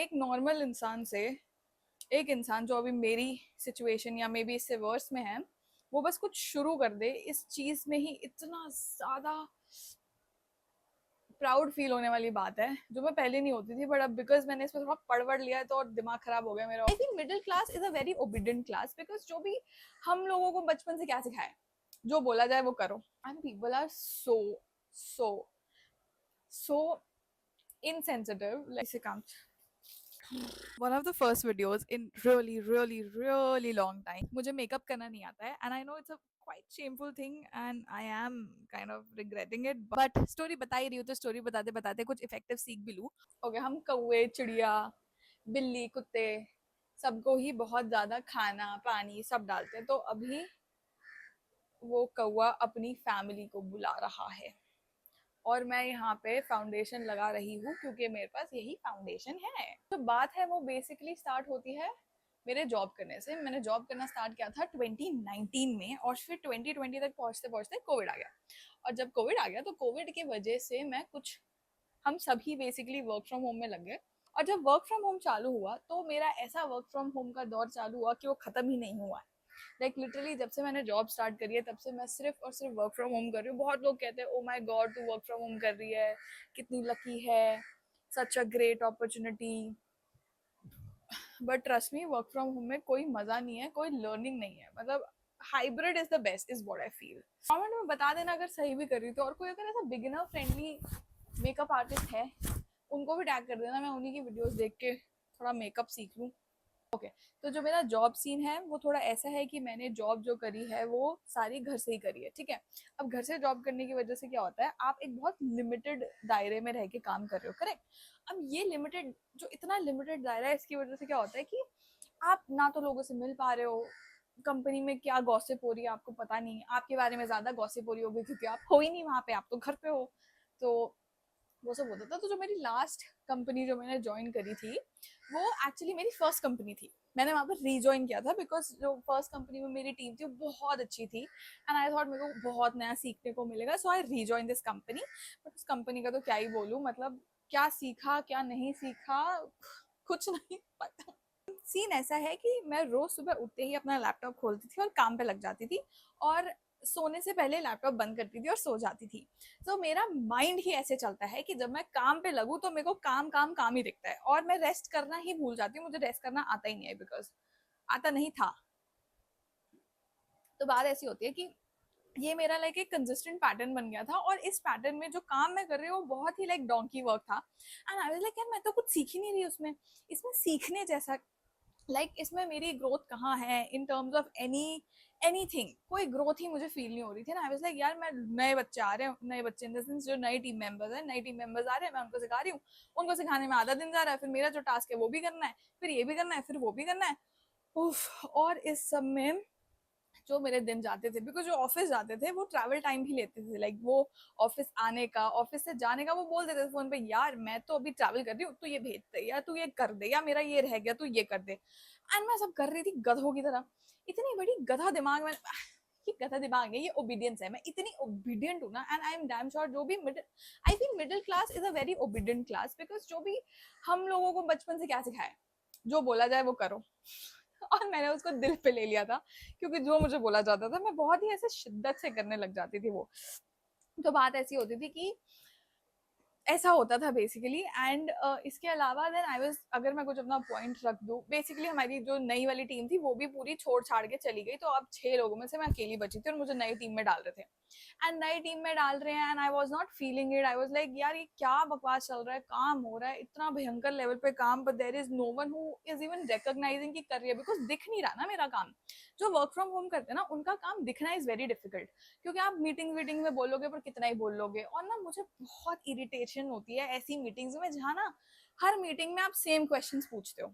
एक नॉर्मल इंसान से एक इंसान जो अभी मेरी सिचुएशन या मे बी इससे वर्स में है, वो बस कुछ शुरू कर दे, इस चीज में ही इतना ज्यादा प्राउड फील होने वाली बात है, जो मैं पहले नहीं होती थी, बट अब बिकॉज मैंने इसमें थोड़ा पढ़ लिया है तो और दिमाग खराब हो गया मेरा। I think middle class is a very obedient class, because जो भी हम लोगों को बचपन से क्या सिखाए, जो बोला जाए वो करो, and people are so so so insensitive, like इसे काम one of the first videos in really long time. मुझे मेकअप करना नहीं आता है and I know it's a quite shameful thing and I am kind of regretting it, but story बता ही रही हूँ तो स्टोरी बताते बताते कुछ इफेक्टिव सीख भी लूँ। ओके, हम कौवे, चिड़िया, बिल्ली, कुत्ते सबको ही बहुत ज्यादा खाना पानी सब डालते हैं, तो अभी वो कौवा अपनी फैमिली को बुला रहा है और मैं यहाँ पे फाउंडेशन लगा रही हूँ क्योंकि मेरे पास यही फाउंडेशन है। तो बात है वो बेसिकली स्टार्ट होती है मेरे जॉब करने से। मैंने जॉब करना स्टार्ट किया था 2019 में और फिर 2020 तक पहुंचते पहुंचते कोविड आ गया। और जब कोविड आ गया तो कोविड की वजह से हम सभी बेसिकली वर्क फ्रॉम होम में लग गए। और जब वर्क फ्रॉम होम चालू हुआ तो मेरा ऐसा वर्क फ्रॉम होम का दौर चालू हुआ कि वो खत्म ही नहीं हुआ। लाइक लिटरली जब से मैंने जॉब स्टार्ट करी है तब से मैं सिर्फ और सिर्फ वर्क फ्रॉम होम कर रही हूँ। बहुत लोग कहते हैं ओ माय गॉड तू वर्क फ्रॉम होम कर रही है, कितनी लकी है, such a great opportunity. But trust me, work from home में कोई मजा नहीं है, कोई लर्निंग नहीं है। मतलब hybrid is the best is what I feel. Comment में बता देना अगर सही भी कर रही तो, और कोई अगर ऐसा बिगिनर फ्रेंडली मेकअप आर्टिस्ट है उनको भी टैग कर देना, मैं उन्हीं की वीडियोस देख के थोड़ा मेकअप सीख लूँ। ओके तो जो मेरा जॉब सीन है वो थोड़ा ऐसा है कि मैंने जॉब जो करी है वो सारी घर से ही करी है, ठीक है। अब घर से जॉब करने की वजह से क्या होता है, आप एक बहुत लिमिटेड दायरे में रह के काम कर रहे हो, करेक्ट। अब ये लिमिटेड जो इतना लिमिटेड दायरा है, इसकी वजह से क्या होता है कि आप ना तो लोगों से मिल पा रहे हो, कंपनी में क्या गॉसिप हो रही है आपको पता नहीं, आपके बारे में ज्यादा गॉसिप हो रही होगी क्योंकि आप हो ही नहीं वहां पे, आप तो घर पे हो। तो वो सब होता था। तो जो मेरी लास्ट कंपनी जो मैंने ज्वाइन करी थी वो एक्चुअली मेरी फर्स्ट कंपनी थी। मैंने वहाँ पर रीजॉइन किया था बिकॉज जो फर्स्ट कंपनी में मेरी टीम थी वो बहुत अच्छी थी एंड आई थॉट मेरे को बहुत नया सीखने को मिलेगा, सो आई रीजॉइन दिस कंपनी। बट उस कंपनी का तो क्या ही बोलूँ, मतलब क्या सीखा क्या नहीं सीखा कुछ नहीं पता। सीन ऐसा है कि मैं रोज सुबह उठते ही अपना लैपटॉप खोलती थी और काम पे लग जाती थी और सोने से पहले लैपटॉप बंद करती थी और सो जाती थी। तो मेरा माइंड ही ऐसे चलता है कि जब मैं काम पे लगूं तो मेरे को काम काम काम ही दिखता है और मैं रेस्ट करना ही भूल जाती हूँ। मुझे रेस्ट करना आता ही नहीं है बिकॉज आता नहीं था। तो बात ऐसी होती है कि ये मेरा लाइक एक कंसिस्टेंट पैटर्न बन गया था और इस पैटर्न में जो काम मैं कर रही हूँ वो बहुत ही लाइक डोंकी वर्क था एंड आई वाज लाइक यार मैं तो कुछ सीख ही नहीं रही उसमें, इसमें सीखने जैसा इसमें मेरी ग्रोथ कहाँ है इन टर्म्स ऑफ एनीथिंग, कोई ग्रोथ ही मुझे फील नहीं हो रही थी ना। आई वाज लाइक यार मैं नए बच्चे आ रहे हैं, नए बच्चे इन द सेंस जो नई टीम मेंबर्स हैं, नई टीम मेंबर्स आ रहे हैं, मैं उनको सिखा रही हूँ, उनको सिखाने में आधा दिन जा रहा है, फिर मेरा जो टास्क है वो भी करना है, फिर ये भी करना है, फिर वो भी करना है। उफ, और इस सब में जो मेरे दिन जाते थे, बिकॉज जो ऑफिस जाते थे वो ट्रैवल टाइम भी लेते थे, लाइक वो ऑफिस आने का ऑफिस से जाने का वो बोल देते थे फोन पे यार मैं तो अभी ट्रैवल कर रही हूँ, तू ये भेज दे या तू ये कर दे या मेरा ये रह गया तू ये कर दे। एंड मैं सब कर रही थी गधों की तरह, इतनी बड़ी गधा दिमाग में ये गधा दिमाग है, ये ओबीडियंस है, मैं इतनी ओबीडियंट हूँ ना and I am damn sure जो भी middle, I feel middle class is a very obedient class, because जो भी हम लोगों को बचपन से क्या सिखाया, जो बोला जाए वो करो और मैंने उसको दिल पे ले लिया था क्योंकि जो मुझे बोला जाता था मैं बहुत ही ऐसे शिद्दत से करने लग जाती थी वो। तो बात ऐसी होती थी कि ऐसा होता था बेसिकली एंड इसके अलावा देन आई वाज, अगर मैं कुछ अपना पॉइंट रख दूं, बेसिकली हमारी जो नई वाली टीम थी वो भी पूरी छोड़ छाड़ के चली गई, तो अब 6 लोगों में से मैं अकेली बची थी और मुझे नई टीम में डाल रहे थे एंड नई टीम में डाल रहे हैं and I was not feeling it. I was like यार ये क्या बकवास चल रहा है, काम हो रहा है इतना भयंकर लेवल पे काम, but there is no one who is even recognising कि कर रही है, बिकॉज दिख नहीं रहा ना मेरा काम। जो वर्क फ्रॉम होम करते हैं ना उनका काम दिखना इज वेरी डिफिकल्ट, क्योंकि आप मीटिंग वीटिंग में बोलोगे पर कितना ही बोल लोगे, और ना मुझे बहुत इरिटेशन होती है ऐसी मीटिंग्स में जहाँ ना हर मीटिंग में आप सेम क्वेश्चंस पूछते हो।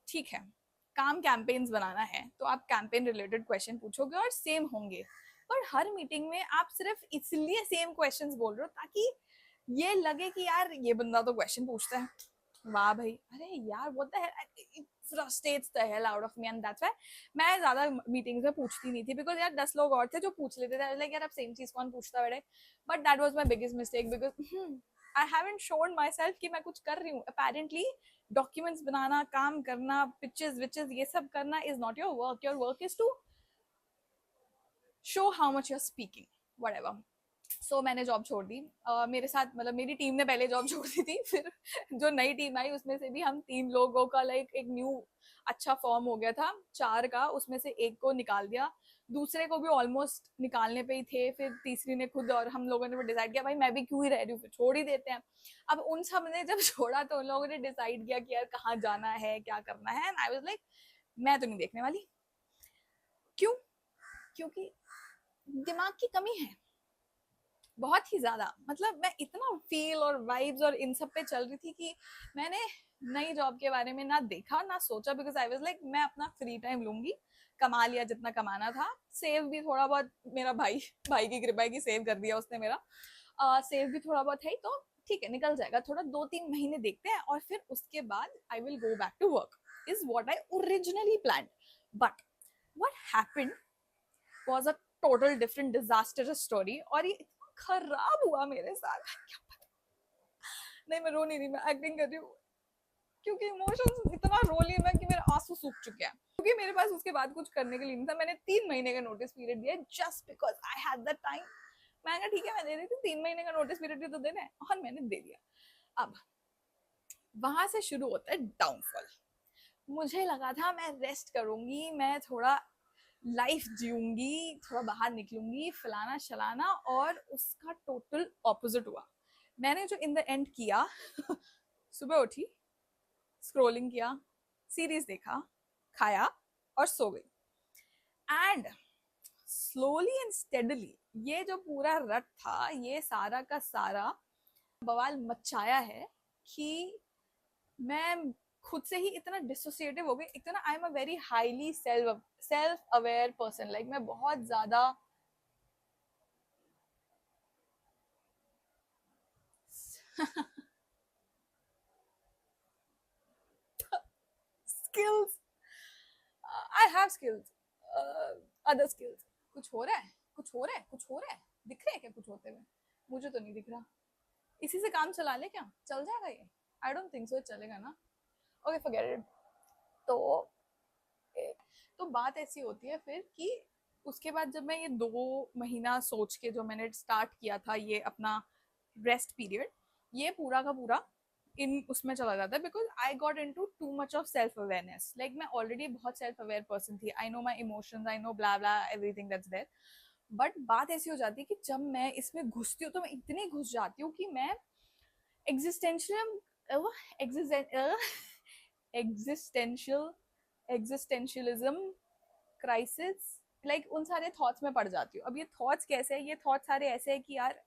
ठीक है, काम कैंपेन्स बनाना है तो आप कैंपेन रिलेटेड क्वेश्चन पूछोगे और सेम होंगे, पर हर मीटिंग में आप सिर्फ इसलिए सेम क्वेश्चंस बोल रहे हो ताकि ये लगे कि यार ये बंदा तो क्वेश्चन पूछता है, वाह भाई, अरे यार what the hell, it frustrates the hell out of me and that's why मैं ज्यादा मीटिंग्स में पूछती नहीं थी, बिकॉज यार 10 लोग और थे जो पूछ लेते थे, लाइक यार अब सेम चीज कौन पूछता बड़े। But that was my biggest mistake because I haven't shown my self कि मैं कुछ कर रही हूँ. अपेरेंटली डॉक्यूमेंट्स बनाना, काम करना, पिक्चर्स विचेस ये सब करना is not your work. Your work is to show how much you are speaking, whatever. So मैंने जॉब छोड़ दी. मेरे साथ मतलब मेरी टीम ने पहले जॉब छोड़ दी थी. फिर जो नई टीम आई उसमें से भी हम 3 लोगों का लाइक एक न्यू अच्छा फॉर्म हो गया था. 4 का उसमें से एक को निकाल दिया, दूसरे को भी ऑलमोस्ट निकालने पे ही थे. फिर तीसरी ने खुद और हम लोगों ने डिसाइड किया भाई मैं भी क्यों ही रह रही हूँ, फिर छोड़ ही देते हैं. अब उन सब ने जब छोड़ा तो उन लोगों ने डिसाइड किया कि यार कहाँ जाना है, क्या करना है. एंड आई वाज लाइक मैं तो नहीं देखने वाली. क्यों? क्योंकि दिमाग की कमी है बहुत ही ज्यादा. मतलब मैं इतना फील और वाइब्स और इन सब पे चल रही थी कि मैंने नई जॉब के बारे में ना देखा ना सोचा. बिकॉज आई वाज लाइक मैं अपना फ्री टाइम लूंगी, कमा लिया जितना कमाना था, सेव भी थोड़ा बहुत. मेरा भाई की कृपा है कि सेव कर दिया उसने मेरा. सेव भी थोड़ा बहुत है तो ठीक है निकल जाएगा. थोड़ा 2-3 महीने देखते हैं और फिर उसके बाद I will go back to work is what I originally plan. But what happened was a total different disastrous story. और ये खराब हुआ मेरे साथ. क्या पता. नहीं मैं रो नहीं रही, मैं एक्टिंग कर रही हूँ क्योंकि इमोशंस इतना रो ली मैं कि मेरे आंसू सूख चुके हैं. क्योंकि मेरे पास उसके बाद कुछ करने के लिए नहीं था. मैंने 3 महीने का नोटिस पीरियड दिया just because I had the time. मैंने कहा ठीक है मैं दे देती हूँ, 3 महीने का नोटिस पीरियड तो देना है. और मैंने दे दिया. अब वहां से शुरू होता है डाउनफॉल. मुझे लगा था मैं रेस्ट करूंगी, मैं थोड़ा लाइफ जीऊंगी, थोड़ा बाहर निकलूंगी, फलाना शलाना. और उसका टोटल ऑपोजिट हुआ. मैंने जो इन द एंड किया सुबह उठी, स्क्रोलिंग किया, सीरीज देखा, खाया और सो गई. एंड स्लोली एंड स्टेडली ये जो पूरा रट था ये सारा का सारा बवाल मचाया है कि मैं खुद से ही इतना डिसोसिएटिव हो गई. इतना I am a very highly self aware person. Like मैं बहुत ज्यादा skills. I have skills. Other skills. कुछ हो रहा है, कुछ हो रहा है, कुछ हो रहा है. दिख रहे हैं क्या कुछ होते हुए? मुझे तो नहीं दिख रहा. इसी से काम चला ले क्या? चल जाएगा ये? आई डोंट थिंक सो चलेगा ना. Okay forget it. तो तो बात ऐसी होती है फिर कि उसके बाद जब मैं ये 2 महीना सोच के जो मैंने स्टार्ट किया था ये अपना रेस्ट पीरियड, ये पूरा का पूरा इन उसमें चला जाता है. Because I got in too much of self awareness. Like मैं ऑलरेडी बहुत सेल्फ अवेयर पर्सन थी. I know my emotions, I know blah blah everything that's there. But बात ऐसी हो जाती है कि जब मैं इसमें घुसती हूँ तो मैं इतनी घुस जाती हूँ कि मैं existential existential existentialism crisis like उन सारे थॉट्स में पड़ जाती हूँ. अब ये थॉट्स कैसे है? ये थॉट्स सारे ऐसे है कि यार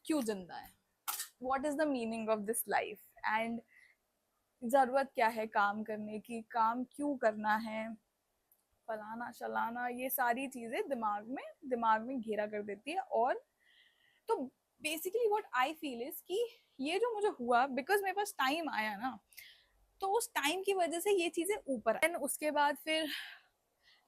क्यों जिंदा है, what is the meaning of this life, and जरूरत क्या है काम करने की, काम क्यों करना है, फलाना शलाना. ये सारी चीजें दिमाग में घेरा कर देती है. और तो basically what I feel is कि ये जो मुझे हुआ बिकॉज मेरे पास टाइम आया ना, तो उस टाइम की वजह से ये चीजें ऊपर आई. उसके बाद फिर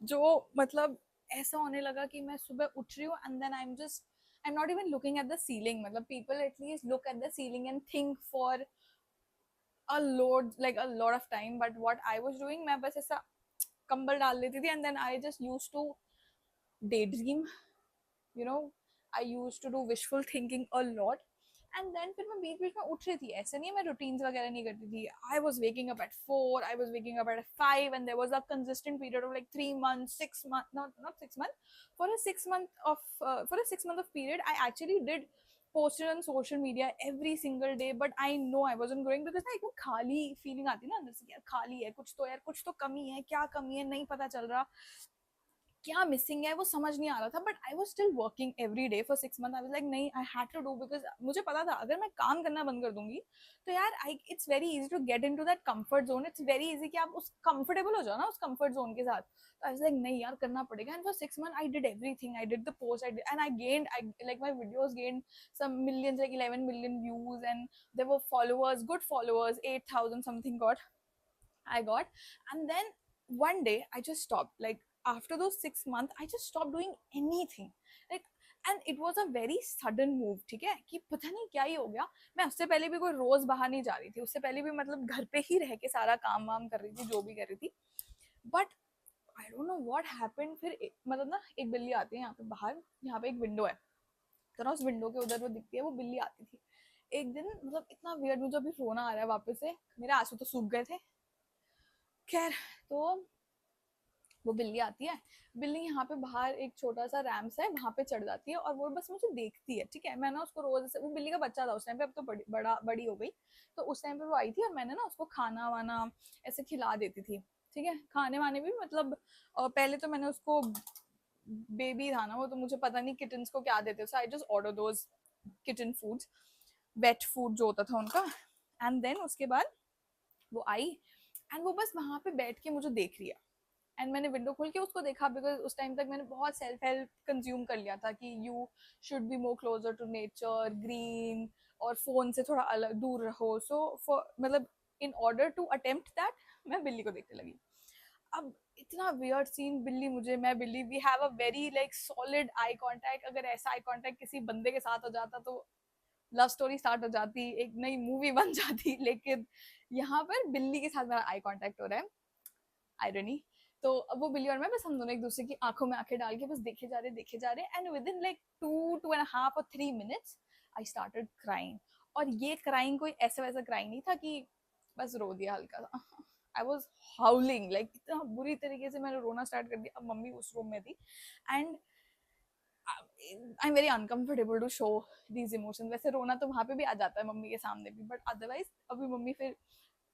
जो मतलब ऐसा होने लगा कि मैं सुबह उठ रही हूँ and then I am not even looking at the ceiling. मतलब people at least look at the ceiling and think for a lot of time. But what I was doing, मैं बस ऐसा कंबल डाल लेती थी and then I just used to daydream, you know. I used to do wishful thinking a lot. And then फिर मैं बीच बीच में उठ रही थी. ऐसे नहीं है मैं रूटीन्स वगैरह नहीं करती थी. I was waking up at 4, I was waking up at 5 and there was a consistent period of like 3 months 6 months, not 6 months, for a 6 month of period I actually did posted on social media every single day. But I know I wasn't growing because ना एक वो खाली feeling आती है ना अंदर से, यार खाली है कुछ तो कमी है. क्या कमी है नहीं पता चल रहा, क्या मिसिंग है वो समझ नहीं आ रहा था. But I was still working every day for 6 months. I was like नहीं I had to do. Because मुझे पता था अगर मैं काम करना बंद कर दूंगी तो यार it's very easy to get into that comfort zone. It's very easy कि आप उस कंफर्टेबल हो जाओ ना उस कंफर्ट जोन के साथ. तो आई वाज लाइक नहीं यार करना पड़ेगा. And for 6 months I did everything. I did the post and I gained, I like my videos gained some millions, like 11 million views, and there were followers, good followers, 8,000 something I got. And then one day I just stopped. Like after those 6 months I just stopped doing anything. Like and it was a very sudden move, ठीक है, कि पता नहीं क्या ही हो गया। मैं उससे पहले भी कोई रोज बाहर नहीं जा रही थी, उससे पहले भी मतलब घर पे ही रह के सारा काम वाम कर रही थी, जो भी कर रही थी। But I don't know what happened, फिर मतलब ना एक बिल्ली आती है यहाँ पे बाहर, यहाँ पे एक विंडो है, तो ना उस विंडो के उधर वो दिखती है, वो बिल्ली आती थी। एक दिन मतलब इतना वियर्ड, मुझे अभी रोना आ रहा है वापस से, मेरे आंसू तो सूख गए थे। खैर, तो वो बिल्ली आती है, बिल्ली यहाँ पे बाहर एक छोटा सा रैम्स है, वहां पे चढ़ जाती है और वो बस मुझे देखती है, ठीक है। मैं ना उसको रोज से, वो बिल्ली का बच्चा था उस टाइम पे, अब तो बड़ी हो गई। तो उस टाइम पे वो आई थी और मैंने ना उसको खाना वाना ऐसे खिला देती थी, ठीक है। खाने वाने भी मतलब पहले तो मैंने उसको, बेबी था ना वो, तो मुझे पता नहीं किटन्स को क्या देते, so I just order those kitten foods, wet food जो होता था उनका। एंड देन उसके बाद वो आई, एंड वो बस वहां पे बैठ के मुझे देख रही है। एंड मैंने विंडो खोल के उसको देखा, बिकॉज उस टाइम तक मैंने बहुत सेल्फ हेल्प कंज्यूम कर लिया था कि you should be more closer to nature, green, और फोन से थोड़ा अलग दूर रहो। सो फॉर मतलब in order to attempt that, मैं बिल्ली को देखने लगी। अब इतना वियर्ड सीन, बिल्ली मुझे, मैं बिल्ली, we have a very like solid eye contact. अगर ऐसा आई कांटेक्ट किसी बंदे के साथ हो जाता तो लव स्टोरी स्टार्ट हो जाती, एक नई मूवी बन जाती। लेकिन यहाँ पर बिल्ली के साथ मेरा आई कांटेक्ट हो रहा है, आयरनी। तो अब वो बिल्ली और मैं बस, हम दोनों एक दूसरे की आंखों में आंखें डाल के बस देखे जा रहे, एंड विद इन लाइक 2.5 और 3 मिनट्स आई स्टार्टेड क्राइंग। और ये क्राइंग कोई ऐसा वैसा क्राइंग नहीं था कि बस रो दिया हल्का सा, आई वॉज हाउलिंग, लाइक इतना बुरी तरीके से मैंने रोना स्टार्ट कर दिया। अब मम्मी उस रूम में थी, and I am very uncomfortable to show these emotions. वैसे रोना तो वहां पे भी आ जाता है मम्मी के सामने भी, बट अदरवाइज अभी मम्मी फिर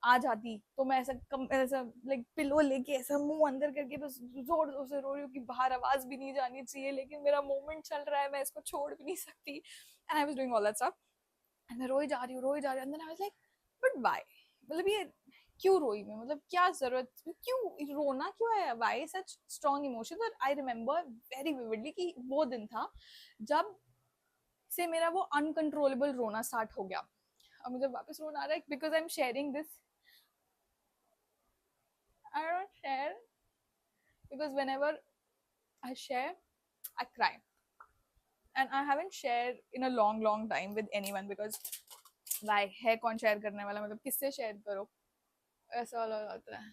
आ जाती तो मैं ऐसा लाइक पिलो लेके ऐसा मुंह अंदर करके बस जोर जोर से रो रही हूँ कि बाहर आवाज भी नहीं जानी चाहिए, लेकिन मेरा मोमेंट चल रहा है, मैं इसको छोड़ भी नहीं सकती। And I was doing all that stuff, and मैं रोई जा रही हूँ, and then I was like but why, मतलब ये क्यों रोई मैं, मतलब क्या जरूरत, क्यों रोना क्यों है, व्हाई सच स्ट्रॉन्ग इमोशन। और आई रिमेम्बर वेरी विविडली कि वो दिन था जब से मेरा वो अनकंट्रोलेबल रोना स्टार्ट हो गया। अब मुझे वापस रोना आ रहा है because I am sharing this. I don't share because whenever I share, I cry, and I haven't shared in a long time with anyone because why है कौन शेयर करने वाला, मतलब किससे शेयर करो, ऐसा वाला होता है।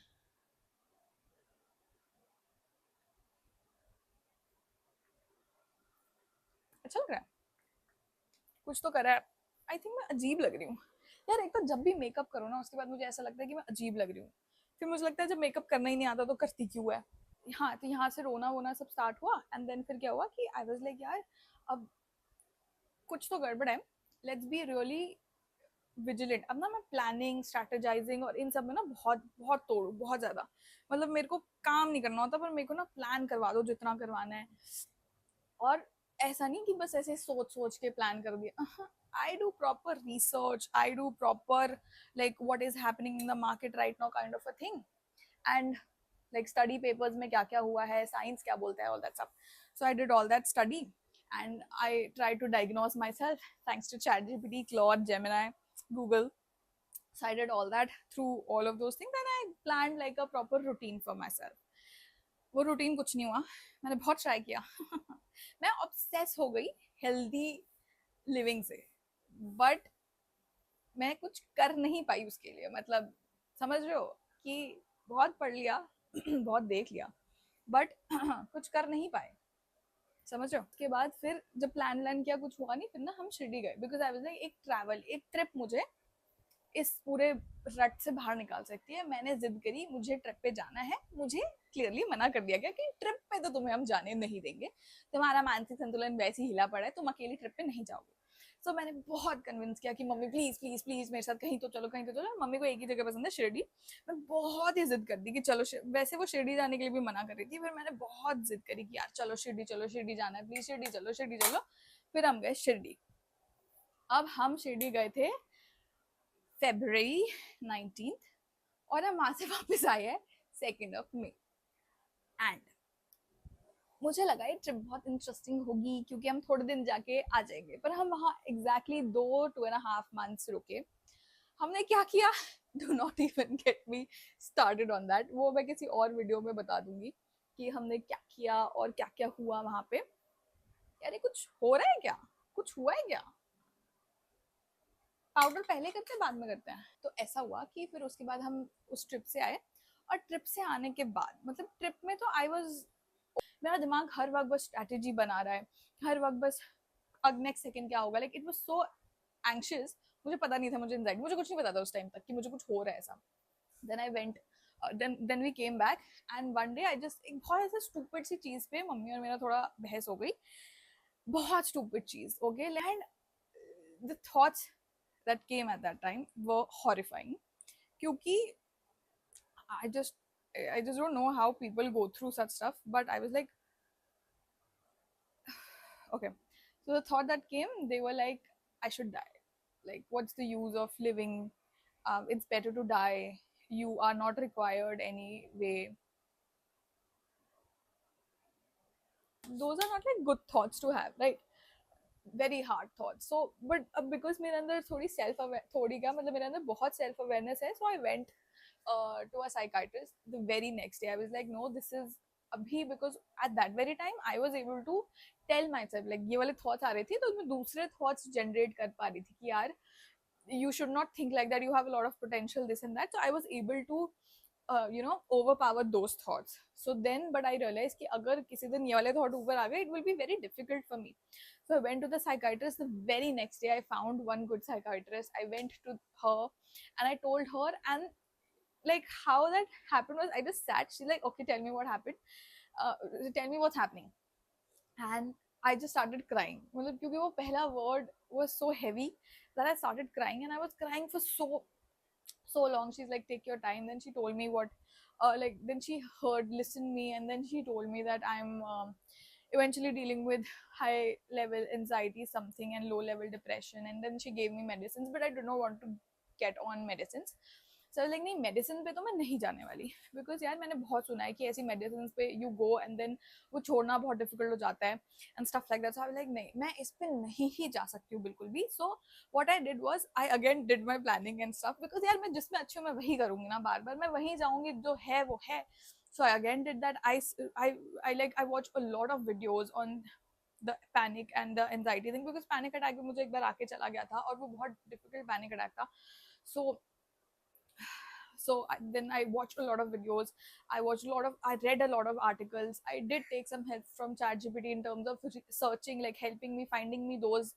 अच्छा लग रहा है, कुछ तो करा है। आई थिंक मैं अजीब लग रही हूँ यार। एक तो जब भी मेकअप करो ना, उसके बाद मुझे ऐसा लगता है कि मैं अजीब लग रही हूँ। फिर मुझे लगता है जब मेकअप करना ही नहीं आता तो करती क्यों है। हाँ, तो यहाँ से रोना वोना सब स्टार्ट हुआ, एंड देन फिर क्या हुआ कि आई वाज लाइक यार अब कुछ तो गड़बड़ है, लेट्स बी रियली विजिलेंट। अब ना मैं प्लानिंग, स्ट्रेटेजाइजिंग और इन सब में ना बहुत बहुत तोड़ू, बहुत ज्यादा। मतलब मेरे को काम नहीं करना होता, पर मेरे को ना प्लान करवा दो जितना करवाना है। और ऐसा नहीं कि बस ऐसे सोच सोच के प्लान कर दिया। I do proper research, I do proper like what is happening in the market right now kind of a thing, and like study papers में क्या क्या हुआ है, साइंस क्या बोलता है, ऑल दैट सब। So I did all that study, and I try to diagnose myself thanks to ChatGPT, Claude, Gemini, Google. So I did all that through all of those things, and I planned like a proper routine for myself. वो routine कुछ नहीं हुआ, मैंने बहुत try किया। मैं obsess हो गई हेल्दी लिविंग से, बट मैं कुछ कर नहीं पाई उसके लिए। मतलब समझ रहे हो कि बहुत पढ़ लिया, बहुत देख लिया, बट कुछ कर नहीं पाए, समझ रहे हो। उसके बाद फिर जब प्लान किया कुछ हुआ नहीं, फिर ना हम शिरडी गए, बिकॉज आई वाज लाइक एक ट्रैवल, एक ट्रिप मुझे इस पूरे रट से बाहर निकाल सकती है। मैंने जिद करी, मुझे ट्रिप पे जाना है। मुझे क्लियरली मना कर दिया गया कि ट्रिप पे तो तुम्हें हम जाने नहीं देंगे, तुम्हारा मानसिक संतुलन वैसे ही हिला पड़ा है, तुम अकेली ट्रिप पे नहीं जाओगे। सो मैंने बहुत कन्विंस किया कि मम्मी प्लीज प्लीज प्लीज मेरे साथ कहीं तो चलो, कहीं तो चलो। मम्मी को एक ही जगह पसंद है, शिरडी। मैं बहुत ही जिद कर दी कि चलो, वैसे वो शिरडी जाने के लिए भी मना कर रही थी, फिर मैंने बहुत जिद करी कि यार चलो शिरडी चलो, शिरडी जाना है, प्लीज शिरडी चलो, शिरडी चलो। फिर हम गए शिरडी। अब हम शिरडी गए थे February 19th, और हम वहां से वापस आए हैं 2nd of May। एंड मुझे लगा ये ट्रिप बहुत इंटरेस्टिंग होगी क्योंकि हम थोड़े दिन जाके आ जाएंगे, पर हम वहाँ एग्जैक्टली 2.5 months रुके। हमने क्या किया, do not even get me started on that, वो मैं किसी और वीडियो में बता दूंगी कि हमने क्या किया और क्या क्या हुआ वहाँ पे। अरे कुछ हो रहा है क्या, कुछ हुआ है क्या, पाउडर पहले करते हैं बाद में करते हैं। तो ऐसा हुआ कि फिर उसके बाद हम उस ट्रिप से आए, और ट्रिप से आने के बाद मतलब ट्रिप में तो आई वॉज, मेरा दिमाग हर वक्त बस स्ट्रैटेजी बना रहा है, हर वक्त बस अब नेक्स्ट सेकंड क्या होगा, like it was so anxious. मुझे पता नहीं था, मुझे एंजाइटी, मुझे कुछ नहीं पता था उस टाइम तक कि मुझे कुछ हो रहा है ऐसा। Then I went, then we came back, and one day I just, एक बहुत ऐसा स्टूपिड सी चीज पे मम्मी और मेरा थोड़ा बहस हो गई, बहुत स्टूपिड चीज, okay. And the thoughts that came at that time were horrifying, क्योंकि I just I just don't know how people go through such stuff, but I was like, okay. So the thought that came, they were like, I should die. Like, what's the use of living? It's better to die. You are not required anyway. Those are not like good thoughts to have, right? Very hard thoughts. So, but because मेरे अंदर थोड़ी self aware, थोड़ी क्या मतलब मेरे अंदर बहुत self awareness है, so I went to a psychiatrist the very next day. I was like, no, this is abhi, because at that very time I was able to tell myself like ये वाले thoughts आ रहे थे, तो मैं दूसरे thoughts generate कर पा रही थी कि यार you should not think like that, you have a lot of potential, this and that. So I was able to overpower those thoughts. So then but I realized कि अगर किसी दिन ये वाले thought ऊपर आ गए, it will be very difficult for me. So I went to the psychiatrist the very next day. I found one good psychiatrist. I went to her and I told her, and like how that happened was I just sat, she's like, okay, tell me what happened, tell me what's happening. And I just started crying, मतलब क्योंकि वो पहला word was so heavy that I started crying, and I was crying for so long. She's like, take your time. Then she told me what, like then she listened me, and then she told me that I'm eventually dealing with high level anxiety something and low level depression, and then she gave me medicines, but I do not want to get on medicines. Sir like नहीं, medicine पे तो मैं नहीं जाने वाली, because यार मैंने बहुत सुना है कि ऐसी मेडिसिन पे यू गो एंड देन वो छोड़ना बहुत डिफिकल्ट हो जाता है and stuff like that. So I like नहीं, मैं इस पे नहीं ही जा सकती हूँ बिल्कुल भी। So what I did was I again did my planning and stuff, because यार मैं जिसमें अच्छी हूँ मैं वही करूंगी ना, बार बार मैं वहीं जाऊंगी, जो है वो है। So I again did that. I watched a lot of videos on the panic and the anxiety thing, because panic attack भी मुझे एक बार आके चला गया था और वो बहुत difficult panic attack था। So then I watched a lot of videos, I read a lot of articles, I did take some help from ChatGPT in terms of searching, like helping me, finding me those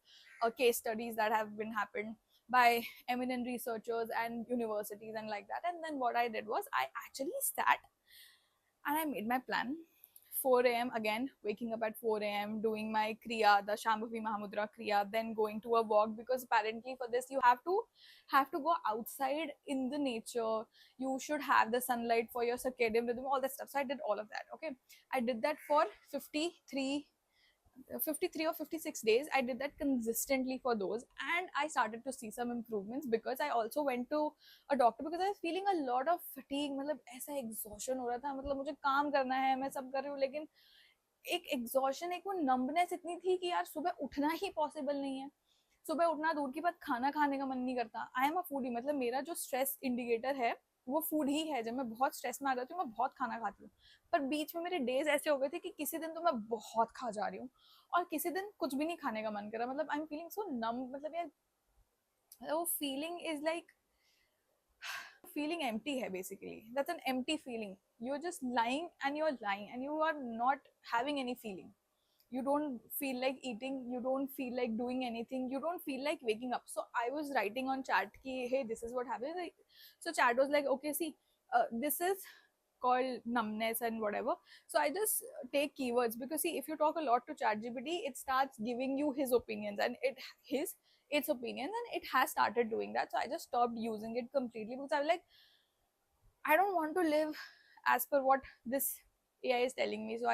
case studies that have been happened by eminent researchers and universities and like that. And then what I did was I actually sat and I made my plan. 4 a.m. again, waking up at 4 a.m., doing my Kriya, the Shambhavi Mahamudra Kriya, then going to a walk, because apparently for this you have to go outside in the nature. You should have the sunlight for your circadian rhythm, all that stuff. So I did all of that. Okay, I did that for 53 or 56 days. I did that consistently for those, and I started to see some improvements, because I also went to a doctor because I was feeling a lot of fatigue, मतलब ऐसा exhaustion हो रहा था, मतलब मुझे काम करना है, मैं सब कर रही हूँ, लेकिन एक exhaustion, एक वो numbness इतनी थी कि यार सुबह उठना ही possible नहीं है। सुबह उठना दूर की बात, खाना खाने का मन नहीं करता। आई एम अ फूडी, मतलब मेरा जो स्ट्रेस इंडिकेटर है वो फूड ही है। जब मैं बहुत स्ट्रेस में आ जाती हूँ मैं बहुत खाना खाती हूँ, पर बीच में मेरे डेज ऐसे हो गए थे कि किसी दिन तो मैं बहुत खा जा रही हूँ और किसी दिन कुछ भी नहीं खाने का मन कर रहा। मतलब आई एम फीलिंग सो नम, मतलब यार वो feeling is like feeling empty hai, basically that's an empty feeling. You're just lying and you are not having any feeling. You don't feel like eating, you don't feel like doing anything, you don't feel like waking up. So I was writing on chat ki hey, this is what happens. So chat was like, okay, see, this is called numbness and whatever. So I just take keywords, because see, if you talk a lot to chat gpt, it starts giving you his opinions and its opinions, and it has started doing that. So I just stopped using it completely, because I was like, I don't want to live as per what this AI is telling me. So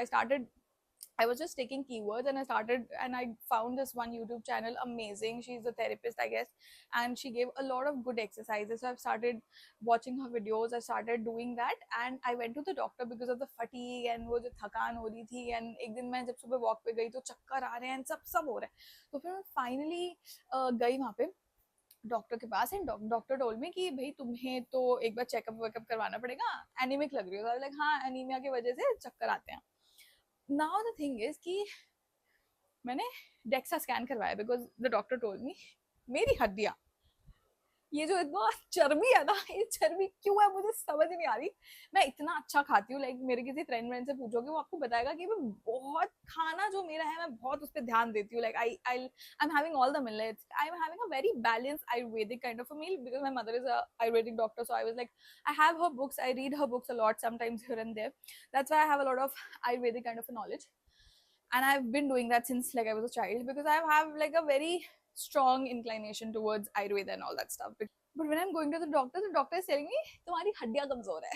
I was just taking keywords and I found this one YouTube channel, amazing. She's a therapist, I guess, and she gave a lot of good exercises. So I've started watching her videos. I started doing that, and I went to the doctor because of the fatigue and वो जो थकान हो रही थी। And एक दिन मैं जब सुबह walk पे गई तो चक्कर आ रहे हैं, सब हो रहा है। तो फिर मैं finally गई वहाँ पे डॉक्टर के पास, एंड डॉक्टर टोल्ड मी कि भाई तुम्हें तो एक बार चेकअप वेकअप करवाना पड़ेगा, एनीमिक लग रही हो। लाइक हाँ, एनीमिया की वजह से चक्कर आते हैं। नाउ द थिंग इज कि मैंने डेक्सा स्कैन करवाया because the doctor told me मेरी हड्डियां, ये जो इतना चर्बी है ना, ये चर्बी क्यों है मुझे समझ नहीं आ रही। मैं इतना अच्छा खाती हूँ, लाइक मेरे किसी फ्रेंड से पूछोगे वो आपको बताएगा कि मैं बहुत खाना जो मेरा है मैं बहुत उस पर ध्यान देती हूँ। Like I am having all the millets, I am having a very balance Ayurvedic kind of a meal because my mother is a Ayurvedic doctor, so I was like I have her books, I read her books a lot sometimes here and there, that's why I have a lot of Ayurvedic kind of knowledge, and I've been doing that since like I was a child because I have like a very strong inclination towards Ayurveda and all that stuff. But when I'm going to the doctor is telling me तुम्हारी हड्डियां कमजोर है,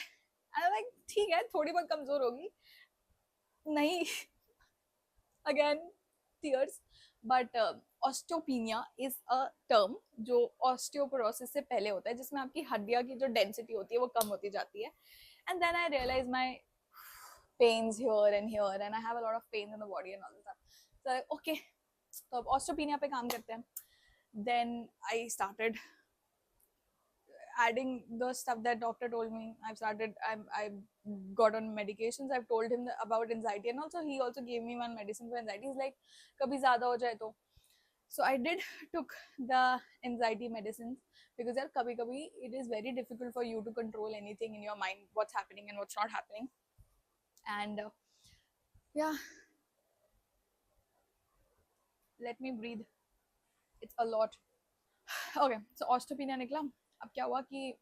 and I'm like ठीक है थोड़ी बहुत कमजोर होगी, नहीं, again tears. But osteopenia is a term जो ऑस्टियोपोरोसिस से पहले होता है, जिसमें आपकी हड्डियां की जो डेंसिटी होती है वो कम होती जाती है. And then I realized my pains here and I have a lot of pain in the body and all that stuff. So like, okay, तो अब ऑस्टियोपीनिया पे काम करते हैं. Then I started adding the stuff that doctor told me. I've got on medications. I've told him about anxiety and also he also gave me one medicine for anxiety. He's like kabhi zyada ho jaye to. So I did took the anxiety medicines because yaar kabhi it is very difficult for you to control anything in your mind, what's happening and what's not happening. And yeah, let me breathe, it's a lot. Okay, so osteopenia निकला. अब क्या हुआ कि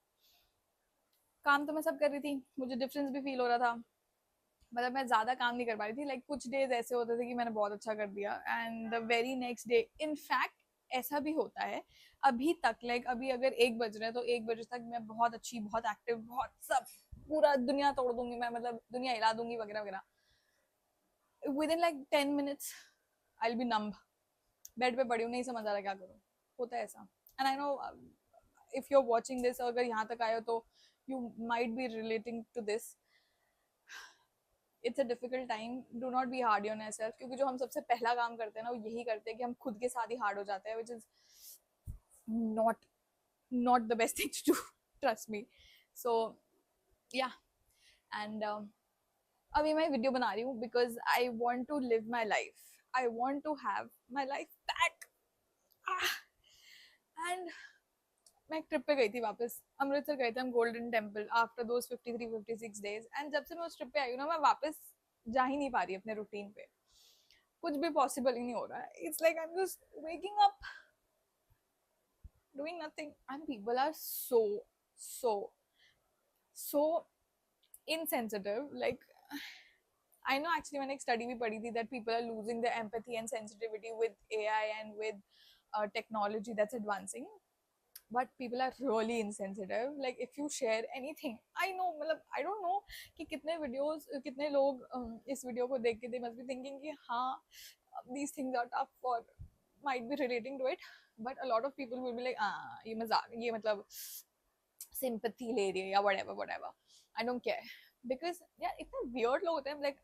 काम तो मैं सब कर रही थी, मुझे डिफरेंस भी फील हो रहा था, मतलब मैं ज्यादा काम नहीं कर पा रही थी. लाइक कुछ डेज ऐसे होते थे कि मैंने बहुत अच्छा कर दिया and the very next day, in fact ऐसा भी होता है अभी तक, लाइक अभी अगर 1 बज रहे हैं तो 1 बजे तक मैं बहुत अच्छी, बहुत एक्टिव, बहुत सब, पूरा दुनिया तोड़ दूंगी मैं, मतलब दुनिया हिला दूंगी वगैरह वगैरह. With in like 10 minutes I will be numb, bed पे पड़ी हूँ, नहीं समझ आ रहा क्या करूँ, होता है ऐसा. And I know if you are watching this, अगर यहाँ तक आए हो तो you might be relating to this. It's a difficult time, do not be hard on yourself, क्योंकि जो हम सबसे पहला काम करते हैं ना वो यही करते हैं कि हम खुद के साथ ही हार्ड हो जाते हैं, which is not not the best thing to do, trust me. So yeah, and अभी मैं वीडियो बना रही हूँ because I want to live my life, I want to have my life back. And मैं एक ट्रिप पे गई थी वापस, अमृतसर गए थे हम golden temple after those 53-56 days. And जब से मैं उस ट्रिप पे आई हूँ ना, मैं वापस जा ही नहीं पा रही अपने रूटीन पे, कुछ भी पॉसिबल ही नहीं हो रहा है. It's like I am just waking up doing nothing and people are so so so insensitive. Like I know actually मैंने एक स्टडी भी पढ़ी थी that people are losing their empathy and sensitivity with AI and with technology that's advancing, but people are really insensitive. Like if you share anything, I know, मतलब I don't know कि कितने videos, कितने लोग इस video को देख के they must be thinking कि हाँ these things are tough or might be relating to it, but a lot of people will be like ये मजाक, ये मतलब sympathy ले रही है या whatever whatever. I don't care because यार इतने weird लोग होते हैं. like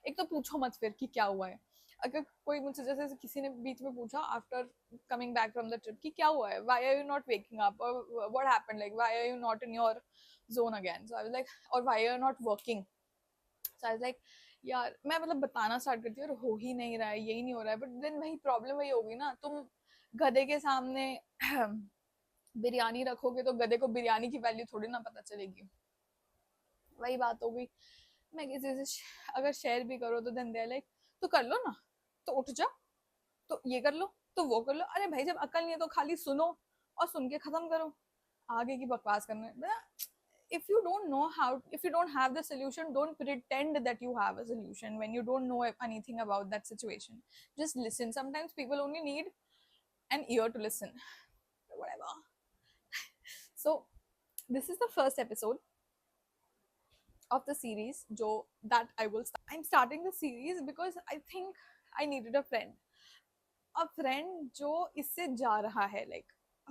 एक तो पूछो मत फिर कि क्या हुआ है. अगर कोई मुझसे जैसे किसी ने बीच में पूछा after coming back from the trip कि क्या हुआ है, why are you not waking up और what happened, like why are you not in your zone again. So I was like, और why are you not working. So I was like यार मैं मतलब बताना स्टार्ट करती हूँ और हो ही नहीं रहा है, यही नहीं हो रहा है. बट देन वही प्रॉब्लम वही होगी ना, तुम गधे के सामने बिरयानी रखोगे तो गधे को बिरयानी की वैल्यू थोड़ी ना पता चलेगी. वही बात होगी. मैं किसी से अगर शेयर भी करो तो देन दे लाइक तो कर लो ना, तो उठ जा, तो ये कर लो, तो वो कर लो. अरे भाई जब अकल नहीं है तो खाली सुनो और सुन के खत्म करो, आगे की बकवास करने. if you don't know how, if you don't have the solution, don't pretend that you have a solution when you don't know anything about that situation. Just listen. Sometimes people only need an ear to listen, whatever. So this is the first episode of the series jo that I will start. I'm starting the series because I think I needed a friend जो इससे जा रहा है, like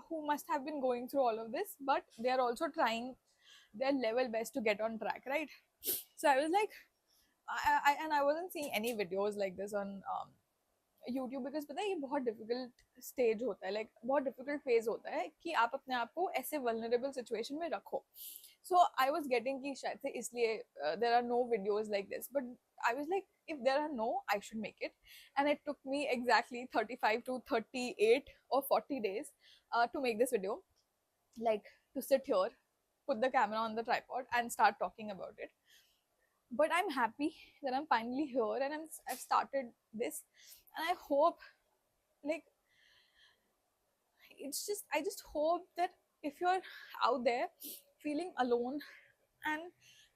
who must have been going through all of this, but they are also trying their level best to get on track, right? So I was like, I wasn't seeing any videos like this on YouTube because पता है ये बहुत difficult stage होता है, like बहुत difficult phase होता है कि आप अपने आप को ऐसे vulnerable situation में रखो. So I was getting ki shayad se isliye there are no videos like this, but I was like, if there are no, I should make it. And it took me exactly 35 to 38 or 40 days to make this video, like to sit here, put the camera on the tripod and start talking about it. But I'm happy that I'm finally here and I've started this, and I hope, like, it's just, I just hope that if you're out there feeling alone and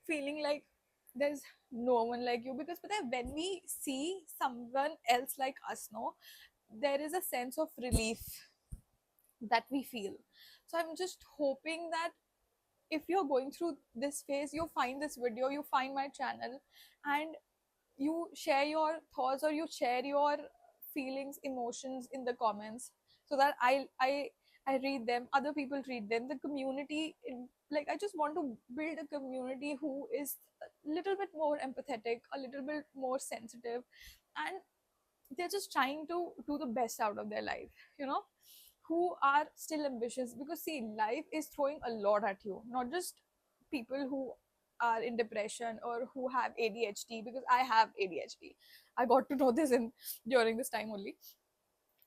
feeling like there's no one like you, because when we see someone else like us, no, there is a sense of relief that we feel. So I'm just hoping that if you're going through this phase, you find this video, you find my channel, and you share your thoughts or you share your feelings, emotions in the comments, so that I read them, other people read them, the community like, I just want to build a community who is a little bit more empathetic, a little bit more sensitive, and they're just trying to do the best out of their life, you know, who are still ambitious. Because see, life is throwing a lot at you, not just people who are in depression or who have ADHD, because I have ADHD. I got to know this in during this time only.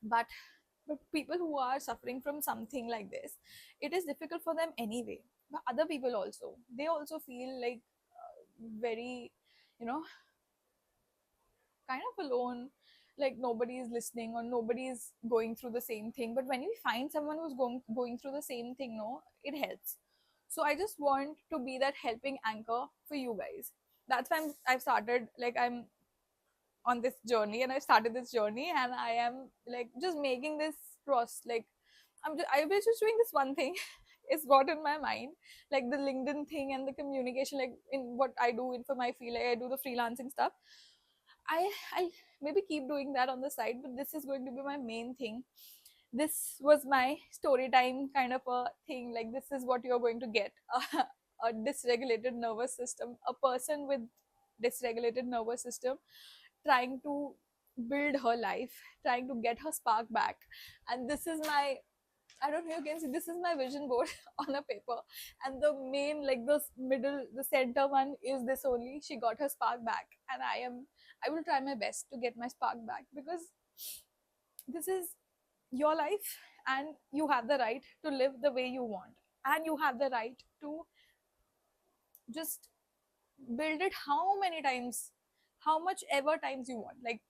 But but people who are suffering from something like this, it is difficult for them anyway. But other people also, they also feel like very, you know, kind of alone, like nobody is listening or nobody is going through the same thing. But when you find someone who's going through the same thing, no, it helps. So I just want to be that helping anchor for you guys. That's why I've started, like, I'm on this journey, and I started this journey, and I am like just making this process, like I was just doing this one thing is what in my mind, like the LinkedIn thing and the communication, like in what I do in for my field, like I do the freelancing stuff. I'll maybe keep doing that on the side, but this is going to be my main thing. This was my story time kind of a thing. Like, this is what you're going to get: a dysregulated nervous system, a person with dysregulated nervous system trying to build her life, trying to get her spark back. And this is my, I don't know if you can see, this is my vision board on a paper. And the main, like the middle, the center one is this only. She got her spark back. And I will try my best to get my spark back, because this is your life, and you have the right to live the way you want. And you have the right to just build it how many times, how much ever times you want. Like,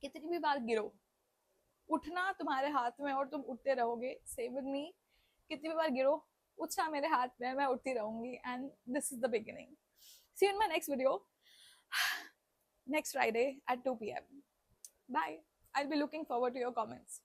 कितनी भी बार गिरो, उठना तुम्हारे हाथ में और तुम उठते रहोगे. सेम विद मी, कितनी भी बार गिरो, उठना मेरे हाथ में, मैं उठती रहूंगी. And this is the beginning. See you in my next video next Friday at 2 p.m. Bye. I'll be looking forward to your comments.